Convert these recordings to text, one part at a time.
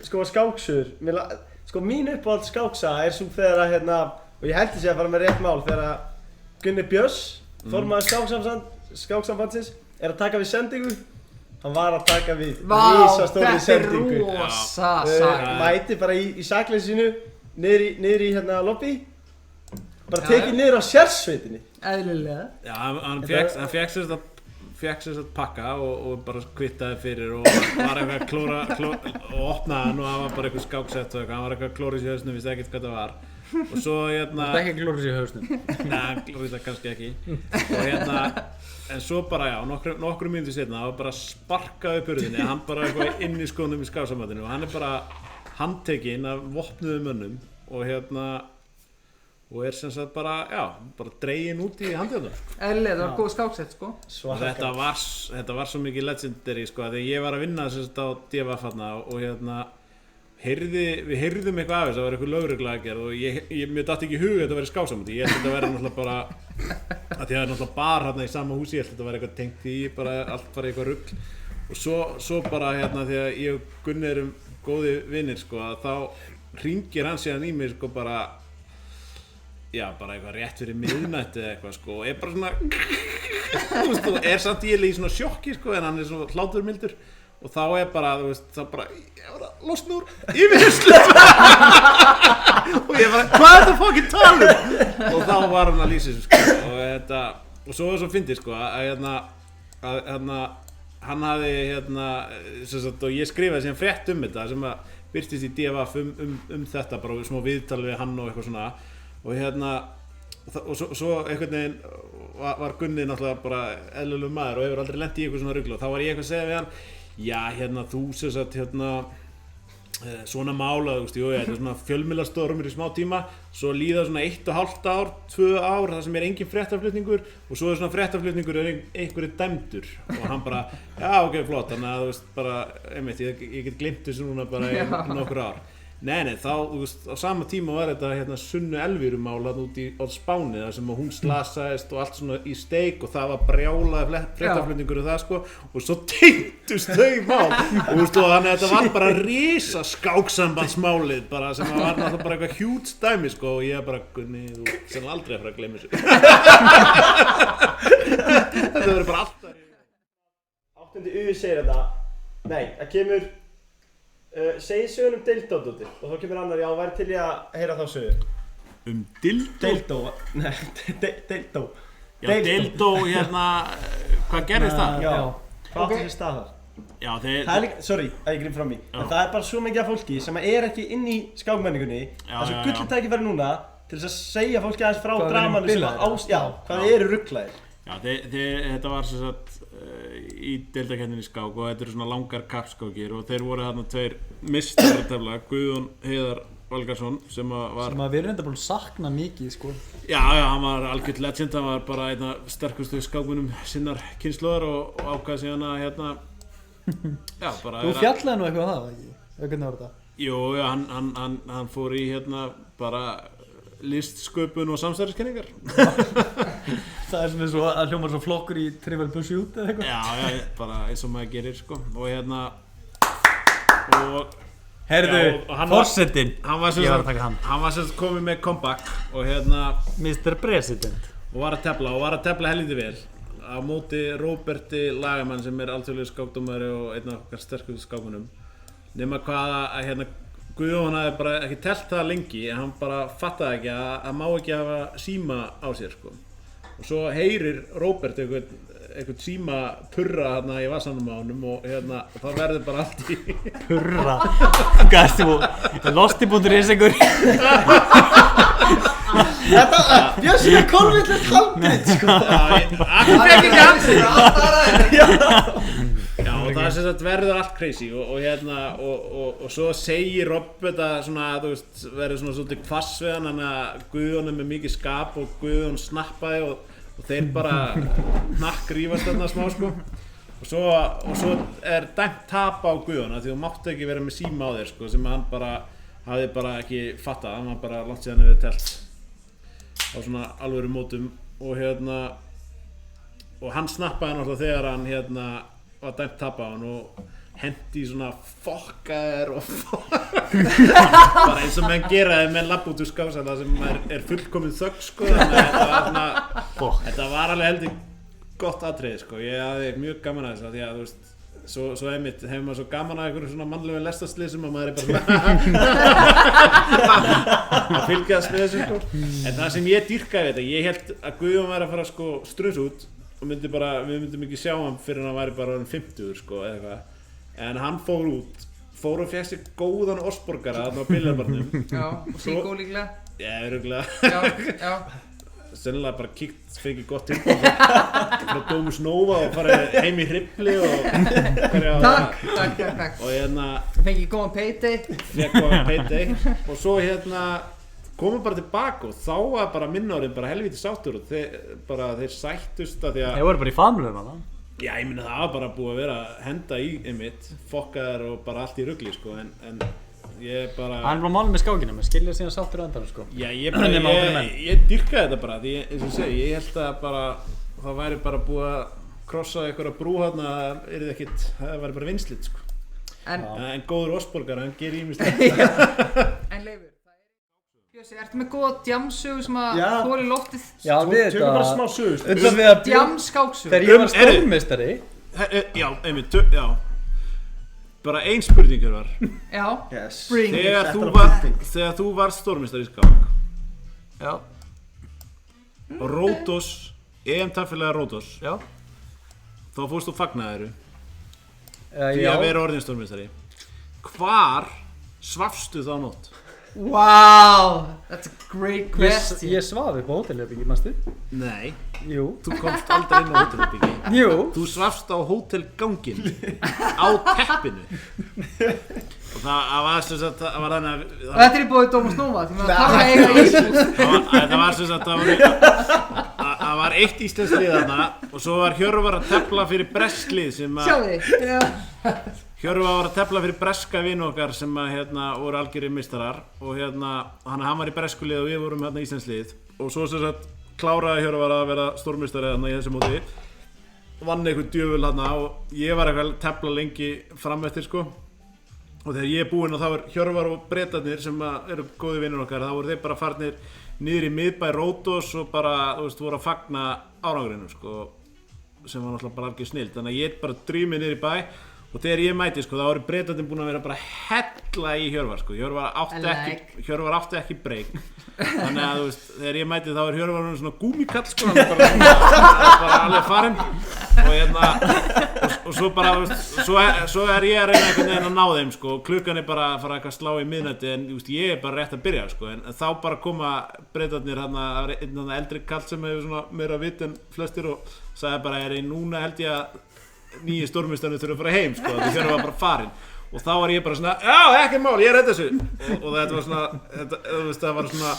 Sko skáksur, sko mín uppáhald skáksaga svo þegar að og ég held þessi að fara með rétt mál þegar að Gunni Björns, formaður skáksambandsins, að taka við sendingu. Hann var að taka við risastóri sendingu. Vá, þetta rosa saga. Mæti bara í sakleysi sínu, niður í lobby. Bara tekið niður á sérsveitinni. Eðlilega. Já, hann fékk sér að pakka og bara kvittaði fyrir og var eitthvað að klóra og opnaði hann og það var bara eitthvað skáksett og hann var eitthvað að klóra í hausnum, vissi ekkert hvað það var. Og svo Það er ekki að klóra sér í hausnum. Nei, klóra það kannski ekki. Og en svo bara nokkrum mínútur seinna það var bara sparkað upp hurðinni, hann bara eitthvað inn í skónum í skáksambandinu og hann bara handtekinn af vopnuðum mönnum og sem sagt bara dreginn út í handjárnum. Eðlilega, það var góð skáksett sko. Þetta var svo mikið legendary sko, þegar ég var að vinna sem sagt á DVF og við heyrðum eitthvað af þess, það var eitthvað lögregla að gera og mér datt ekki í hug að þetta væri skáksambandi. Ég held að þetta væri náttúrulega bara að því það er náttúrulega bar hérna í sama húsi, ég held að þetta væri eitthvað tengt í bara allt bara eitthvað rugl. Og svo bara því að ég og Gunni erum góði vinir sko, að þá hringir hann síðan í mig sko bara eitthvað rétt fyrir miðnætti eða eitthvað sko og bara svona og samt í svona sjokki sko en hann svona hláturmildur. Og þá bara, þá bara, ég var að losna úr yfirheyrslu og ég bara, hvað er það fucking talum? Og þá var hann að lýsa þessu sko og svo fyndið sko að hann hafði og ég skrifaði síðan frétt þetta sem að birtist í DVF þetta bara smá viðtal við hann og eitthvað svona og svo einhvern veginn var Gunni náttúrulega bara eðlilegur maður og hefur aldrei lent í eitthvað svona rugl og þá var ég eitthvað að segja við hann já, þú sem sagt, svona málað, þetta er svona fjölmiðlastormur í smá tíma, svo líða svona 1,5 ár, 2 ár, það sem er engin fréttaflutningur og svo er svona fréttaflutningur einhverju dæmdur og hann bara, já, ok, flott, þannig að bara, ég get gleymt þessu núna bara í nokkur ár. Nei, þá, á sama tíma var þetta Sunnu Elvíru málað út á Spáni þar sem hún slasaðist og allt svona í steik og það var brjálaði fréttaflutningur og það sko og svo tengdust þau mál og þannig að þetta var bara risa skáksambandsmálið bara sem var náttúrulega bara eitthvað huge dæmi sko og ég bara, Gunni, þú sem aldrei að fara að gleyma þessu. Þetta verður bara alltaf. 8. segir þetta, nei, það kemur segi sögun Dildódóttir og þá kemur annar, væri til ég að heyra þá sögu. Dildó? Dildó, nei, Dildó. Já, Dildó, hvað gerðist það? Já, hvað átti sér stað þar? Já, það er líka, sorry, að ég grím fram í, en það er bara svo mikið af fólki sem er ekki inn í skákmenningunni, það er svo gulltækifæri núna til þess að segja fólki aðeins frá dramanum sem hvað þið eru ruglaðir. Já, þetta var sem sagt í deildakeppninni í skák og þetta eru svona langar kappskákir og þeir voru þarna 2 meistaratefla, Guðjón Heiðar Valgarðsson sem við erum enda búin að sakna mikið sko. Já, hann var algjört legend, hann var bara einn af sterkustu skákmönnum sinnar kynslóðar og ákvað síðan að Þú fjallaði nú eitthvað það, ekki? Hvernig var þetta? Jú, hann fór í bara listsköpun og samsæriskenningar. Það er svona eins og að hljómar svo flokkur í Trivial Pursuit eða eitthvað. Já, bara eins og maður gerir sko og Herðu, forsetinn. Hann var sem komið með comeback og Mr. President og var að tefla helviti vel á móti Róberti Lagamann sem er alþjóðlegur skákdómari og einn af okkar sterkustu skákmönnum nema hvað að Guðjón hafði bara ekki telt það lengi en hann bara fattaði ekki að má ekki hafa síma á sér sko. Og svo heyrir Róbert einhvern síma purra í vasanum á honum og það verður bara allt í purra losti.is einhver Bjössi er kolvillegt handrit sko. Það fekk ekki ansið Já, og það sem sagt verður allt crazy og svo segir Robert að verður svona svolítið hvass við hann að Guðjón er með mikið skap og Guðjón snappaði og þeir bara hnakkrífast þarna smá sko og svo er dæmt tap á Guðjón því þú mátt ekki vera með síma á þér sko sem hann hafði bara ekki fattað, hann var bara langt síðan hefur telt á svona alvöru mótum og hann snappaði náttúrulega þegar hann var dæmt tap á hann og hendi í svona fokkaðir og bara eins og menn gera þegar menn labba út úr skásana sem er fullkomin þögg sko, þannig að þetta var alveg heldur gott atriði sko, ég hafði mjög gaman að þessu því að þú veist, svo einmitt hefur maður svo gaman að einhverjum svona mannlegu lestarslysum og maður er bara að fylgjast með þessu sko, en það sem ég dýrkaði þetta, ég held að Guðjón væri að fara sko struns út og við myndum ekki sjá hann fyrir hann væri bara orðinn 50 sko eða eitthvað, en hann fór og fekk sér góðan Osborgara þarna á biljarbarnum. Já, og Siggo líklega. Já, örugglega. Já. Sennilega bara fengið gott tilbúið frá Dómus Nova og farið heim í hrifli og Takk. Og Fengið góðan payday. Fekk góðan payday og svo komum bara tilbaka og þá var bara minnárið bara helvíti sáttur og þeir sættust að því að Þeir voru bara í famlum að það. Já, ég meina það var bara búið að vera að henda í einmitt, fokkaðar og bara allt í rugli sko, en ég bara... Hann er bara málum með skákina, maður skilja síðan sáttur á endanum sko. Já, ég dýrkaði þetta bara, því eins og segi, ég held að bara, það væri bara búið að krossa einhverja brú þarna, það væri bara vinslit sko. En góður Osborgar, hann gerir ýmislegt. En Leifur, Bjössi, ertu með góða djamsögu sem að þoli loftið? Já, við þetta... Tökum bara smá sögu. Djamskáksögu. Þegar ég var stórmeistari... Já, einmitt, já. Bara ein spurningur var. Já, yes. Þegar þú varst stórmeistari í skák. Já. Og Rótos, EM-tafélaga Rótos. Já. Þá fórst þú fagnaðiru. Því Já. að vera orðinn stórmeistari. Hvar svafstu þá nótt? Wow, that's a great question. Ég svaf upp á hótelherbyggi, manstu? Nei, Jú. þú komst aldrei inn á hótelherbyggi. Jú. Þú svafst á hótelganginn á teppinu. Og það var sem sagt, það var þannig að... Þetta er búið Dómus Nova, því maður þarf að eiga ísbúð. Það var sem sagt, það var eitt íslenskt lið þarna og svo var Hjörvar að tefla fyrir bresklið sem að... Sjáðu þið. Hjörvar var að tefla fyrir breska vini okkar sem að voru algjörir meistarar og hann var í breskulið og við vorum íslenskt lið og svo sem sagt kláraði Hjörvar að vera stórmeistari í þessu móti, vann einhvern djöful og ég var eitthvað að tefla lengi fram eftir sko. Og þegar ég er búinn og þá Hjörvar og Bretarnir sem eru góði vinnir okkar, þá voru þeir bara farnir niður í miðbæ Rótos og bara, þú veist, voru að fagna árangrinum sko, sem var náttúrulega bara algjör snilld. Þannig að ég bara drýmið niður í bæ og þegar ég mæti sko, þá voru Bretarnir búin að vera bara hella í Hjörvar sko. Hjörvar átti ekki break. Þannig að þú veist, þegar ég mæti þá Hjörvar svona gúmikall sko, hann bara alveg farinn og svo bara, svo er ég að reyna einhvern veginn að ná þeim sko, klukkan er bara að fara eitthvað að slá í miðnætti en ég er bara rétt að byrja sko, en þá bara koma Bretarnir einn eldri kall sem hefur svona meira vit en flestir og sagði bara, núna held ég að nýji stórmeistarnir þurfa að fara heim sko, því Hjörvar var bara farinn og þá var ég bara svona, já, ekkert mál, ég redda þessu og þetta var svona, það var svona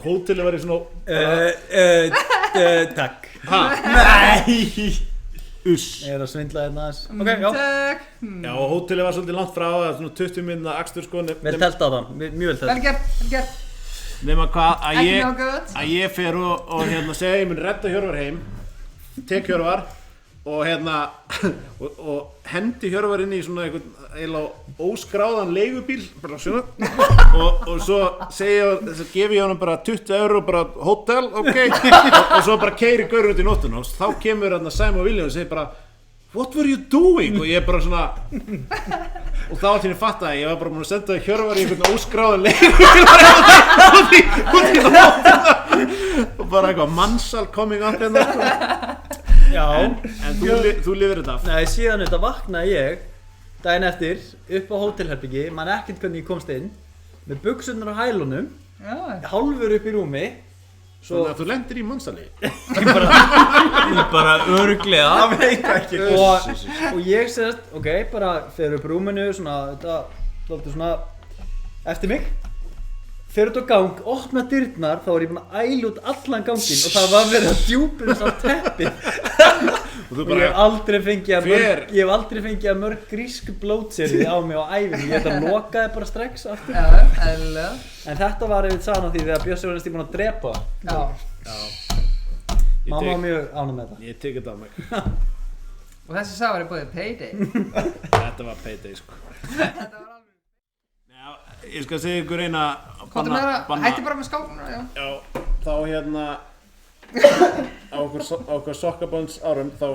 hótelið var í svona Takk. Nei! Ég er að svindla hérna aðeins. Ok, já. Já, og hótelið var svolítið langt frá það, svona 20 minna akstur sko. Vel telt á það, mjög vel telt. Vel gert. Nema hvað, Ekki ég fer og segja ég mun redda Hjörvar heim, tek Hjörvar og og hendi Hjörvar inn í svona einhvern eiginlega óskráðan leigubíl bara svona og svo gefi ég honum bara 20 € bara hótel, ok og svo bara keyri gaur út í nóttuna og þá kemur Simon Williams og segir bara what were you doing? Og ég bara svona og þá allt hérna fattaði ég var bara búin að senda Hjörvar í einhvern óskráðan leigubíl út í nóttuna og bara eitthvað mannsal coming up hérna sko. Já. En þú lifir þetta af. Nei, síðan þetta vaknaði ég daginn eftir upp á hótelherbyggi, man ekkert hvernig ég komst inn með buxurnar á hælunum, hálfur upp í rúmi. Svo að þú lendir í mannsali. bara örugglega. Það veit ekki. Og ég segist, ok, bara fer upp rúminu svona, þetta svona eftir mig. Fer út á gang, opna dyrnar, þá var ég búinn að æla út allan ganginn og það var verið að djúpins á teppið. Og ég hef aldrei fengið að mörg grísk blótserið á mig á ævinni. Ég þetta lokaði bara strax aftur. Já, eðlilega. En þetta var einmitt sagan af því þegar Bjössi var næstum búinn að drepa. Já. Mamma var mjög ánægð með þetta. Ég tek þetta á mig. Og þessi saga var í bóði Payday. Þetta var Payday, sko. Þetta var alveg. Já, ég skal segja ykkur eina Komdu með það, hætti bara með skápuna, já. Já, þá hérna á okkur sokkabönds árum þá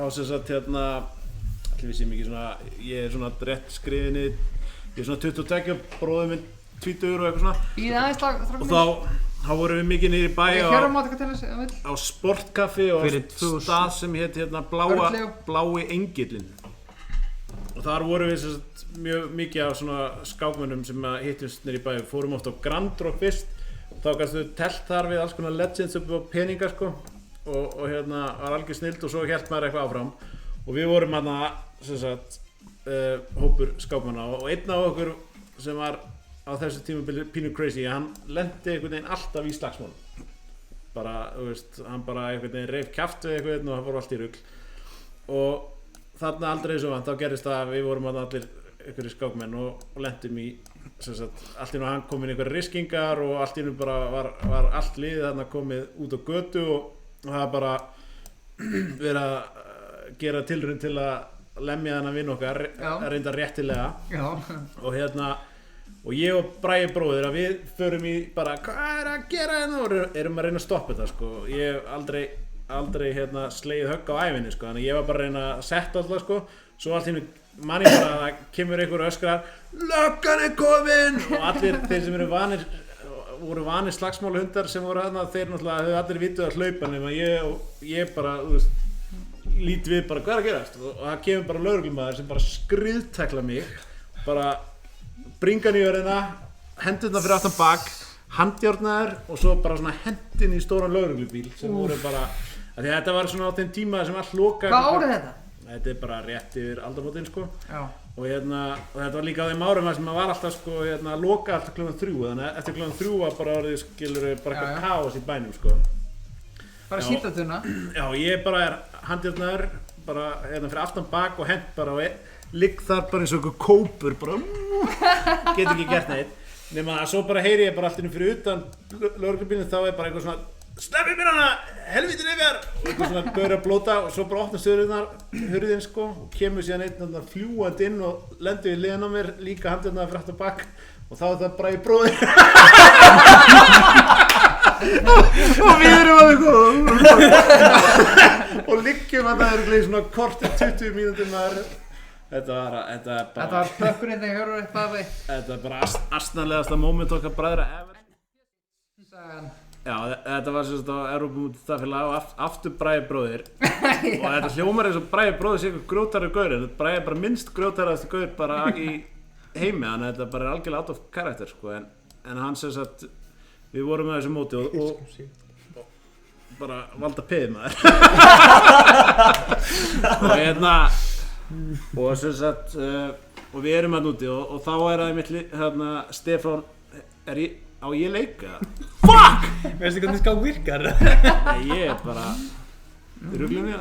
sem sagt allir við séum ekki svona, ég svona rétt skrifinni, ég svona 22, bróðir minn 20 og eitthvað svona. Bíðið aðeins lag, og þá vorum við mikið niður í bæ á sportkaffi og stað sem hét Blái Engillinn. Og þar vorum við sem sagt mjög mikið af svona skákmönnum sem hittumst niður í bæ. Við fórum oft á Grand Rock fyrst. Þá gæstu telt þar við alls konar legends upp á peninga sko. Og var algjör snilld og svo hélt maður eitthvað áfram. Og við vorum sem sagt hópur skákmanna og einn af okkur sem var á þessu tímabili pínu crazy, hann lenti einhvern veginn alltaf í slagsmálum. Bara, þú veist, hann bara einhvern veginn reif kjaft við eitthvað og það fór allt í rugl. Og þarna aldrei svo vant, þá gerist það að við vorum allir einhverjir skákmenn og lentum í, sem sagt, allt í einu hann kom inn einhverjar riskingar og allt í einu bara var allt liðið þarna komið út á götu og það bara verið að gera tilraun til að lemja þennan vinn okkar, reynda réttilega. Já. Og ég og Bragi bróðir að við förum í bara hvað að gera hérna og erum að reyna að stoppa þetta sko. Ég hef aldrei slegið högg á ævinni sko, þannig ég var bara að reyna að setja alltaf sko. Svo allt í einu man ég bara að það kemur einhver og öskrar löggan er komin og allir þeir sem voru vanir slagsmálahundar sem voru þarna, þeir náttúrulega höfðu allir vituð að hlaupa nema ég bara, þú veist, lít við bara hvað er að gerast og það kemur bara lögreglumaður sem bara skriðtækla mig, bara bringan í örina, hendurna fyrir aftan bak, handjárnaður og svo bara svona hendin í stóran lögreglubíl sem voru bara, því að þetta var svona á þeim tíma sem allt lokað. Hvað árið þetta? Þetta er bara rétt yfir aldamótin sko. Já. Og þetta var líka á þeim árum sem var alltaf sko, lokað alltaf klukkan 3, þannig að eftir klukkan 3 var bara orðið skilurðu bara eitthvað kaos í bænum sko. Bara síldatuna? Já, ég bara handjárnaður, bara fyrir aftan bak og hend bara og ligg þar bara eins og einhver kópur, bara get ekki gert neitt. Nema að svo bara heyri ég bara allt innum fyrir utan lögreglubílinn, þá er bara eitthvað svona sleppið mér hana, helvítin ykkar og eitthvað svona gaur að blóta og svo bara opnast hurðin sko og kemur síðan einn fljúandi inn og lendur í hliðina á mér, líka handjárnaður fyrir aftan bak og þá er það Bragi bróðir og við erum að og liggjum að það eru svona kortir 20 mínútur maður. Þetta var pökkurinn þegar hörur eitthvað við. Þetta er bara asnalegasta moment okkar bræðra ever. Sagan. Já, þetta var sérst á Evrópumótið og aftur Bragi bróðir og þetta hljómar eins og Bragi bróðir sé eitthvað grjótari gaur en Bragi er bara minnst grjótariðasti gaur bara í heimi, þannig að þetta bara er algjörlega out of character sko, en hann sérst að við vorum með þessu móti og bara valda peðið maður og sem sagt og við erum hérna úti og þá er það mitt Stefán á ég leika fuck veistu hvernig skák virkar nei ég er bara ruglum ég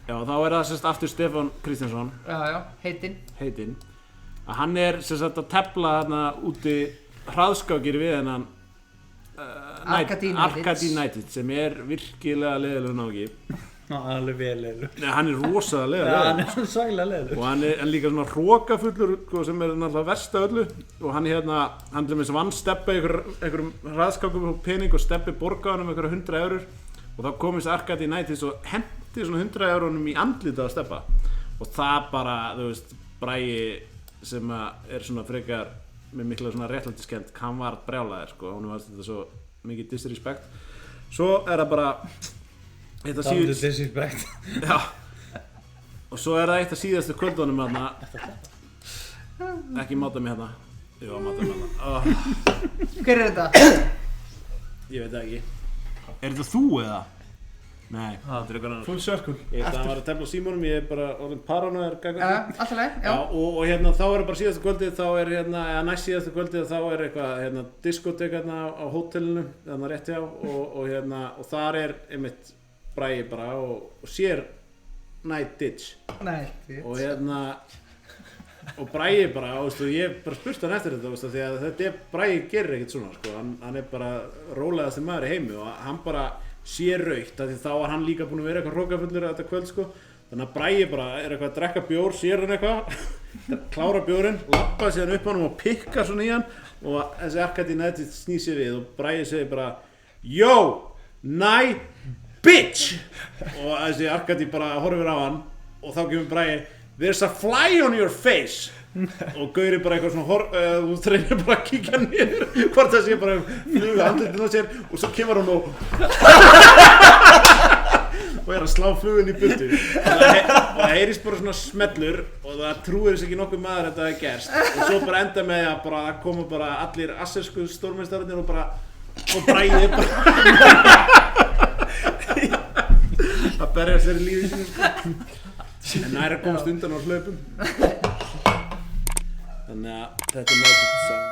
já þá er það sem sagt aftur Stefán Kristjánsson heitinn að hann er sem sagt að tefla hérna úti hraðskákir við hennan Arcade United sem er virkilega leiðilegur nági alveg vel leiðilegur nei hann er rosalega leiðilegur hann er svona svægilega leiðilegur og hann er líka svona hrokafullur sem er náttúrulega verst af öllu og hann hann til dæmis vann Stebbi einhverjum hraðskákum og pening og Stebbi borgaði hann einhverja 100 eurur og þá komist Arcade United og hendi svona 100 eurunum í andlitið á Stebba og það bara, þú veist, Bragi sem er svona frekar með mikla svona réttlætiskennd, hann var brjálaður sko, hún var þetta svo mikið disrespect svo er það bara disrespect já og svo er það eitt af síðastu kvöldunum hérna ekki máta mig hérna jú, máta mig hérna hver er þetta? ég veit það ekki er þetta þú eða? nei, þetta er eitthvað annar full circle það var að tefla Símonum, ég er bara orðin paranoiður alltaf leið, já og þá er bara síðastu kvöldið þá er eða næst síðastu kvöldið þá er eitthvað diskotek hérna á hótelinu hérna rétt hjá og þar er einmitt Bragi bara og sér Night Ditch og og Bragi bara og ég bara spurt hann eftir þetta því að Bragi gerir ekkert svona sko. hann er bara rólegasti maður í heimi og hann bara sé rautt, af því þá var hann líka búinn að vera eitthvað hrókafullur þetta kvöld sko. Þannig að Bragi bara eitthvað að drekka bjór, sér hann eitthvað, klára bjórinn, labba síðan upp á hann og pikka svona í hann og þessi Arkadi Nedzic snýr sér við og Bragi segir bara Yo, næ, bitch! Og þessi Arkadi bara horfir á hann og þá kemur Bragi There's a fly on your face! Og Gauri bara eitthvað svona þú reynir bara að kíkja niður hvort það sé bara fluga andlitinn á sér og svo kemur hann og að slá flugun í burtu og það heyrist bara svona smellur og það trúir þess ekki nokkuð maður að þetta hefði gerst og svo bara enda með að bara koma bara allir assersku stórmeistararnir og bara og Bragi bara að berjast fyrir lífið sínu en nær að komast undan á hlaupum. Þannig að þetta er náttúrulega